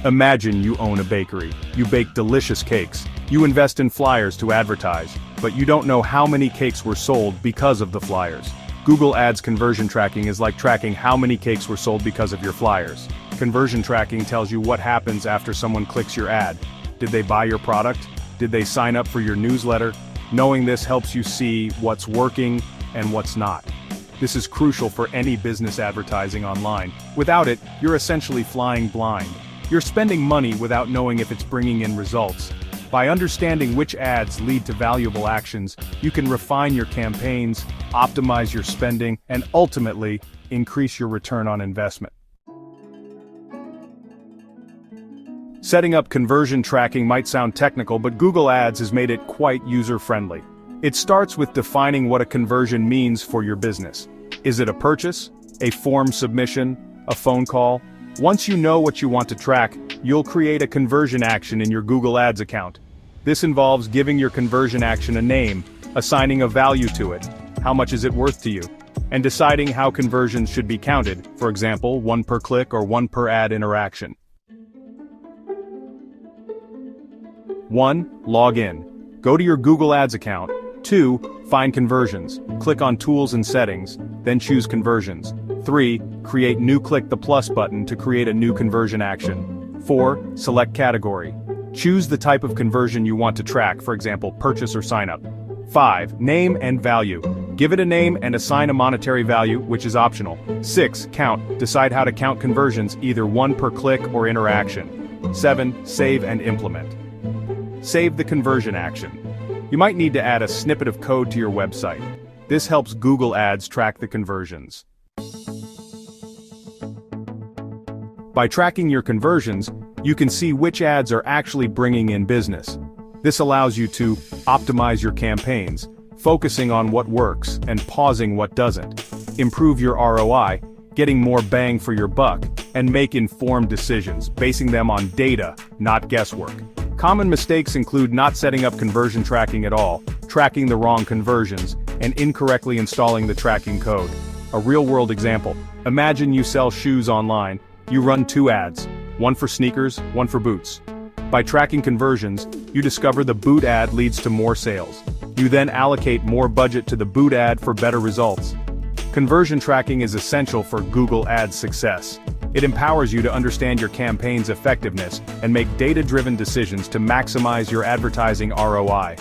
Imagine you own a bakery. You bake delicious cakes. You invest in flyers to advertise, but you don't know how many cakes were sold because of the flyers. Google Ads conversion tracking is like tracking how many cakes were sold because of your flyers. Conversion tracking tells you what happens after someone clicks your ad. Did they buy your product? Did they sign up for your newsletter? Knowing this helps you see what's working and what's not. This is crucial for any business advertising online. Without it, you're essentially flying blind. You're spending money without knowing if it's bringing in results. By understanding which ads lead to valuable actions, you can refine your campaigns, optimize your spending, and ultimately, increase your return on investment. Setting up conversion tracking might sound technical, but Google Ads has made it quite user-friendly. It starts with defining what a conversion means for your business. Is it a purchase, a form submission, a phone call? Once you know what you want to track, you'll create a conversion action in your Google Ads account. This involves giving your conversion action a name, assigning a value to it, how much is it worth to you, and deciding how conversions should be counted, for example, 1 per click or 1 per ad interaction. 1. Log in. Go to your Google Ads account. 2. Find conversions. Click on Tools and Settings, then choose Conversions. 3. Create New. Click the plus button to create a new conversion action. 4. Select category. Choose the type of conversion you want to track, for example, purchase or sign up. 5. Name and value. Give it a name and assign a monetary value, which is optional. 6. Count. Decide how to count conversions, either 1 per click or interaction. 7. Save and implement. Save the conversion action. You might need to add a snippet of code to your website. This helps Google Ads track the conversions. By tracking your conversions, you can see which ads are actually bringing in business. This allows you to optimize your campaigns, focusing on what works and pausing what doesn't, improve your ROI, getting more bang for your buck, and make informed decisions, basing them on data, not guesswork. Common mistakes include not setting up conversion tracking at all, tracking the wrong conversions, and incorrectly installing the tracking code. A real-world example: imagine you sell shoes online. You run 2 ads, one for sneakers, one for boots. By tracking conversions, you discover the boot ad leads to more sales. You then allocate more budget to the boot ad for better results. Conversion tracking is essential for Google Ads success. It empowers you to understand your campaign's effectiveness and make data-driven decisions to maximize your advertising ROI.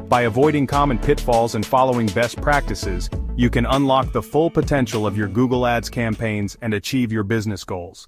By avoiding common pitfalls and following best practices, you can unlock the full potential of your Google Ads campaigns and achieve your business goals.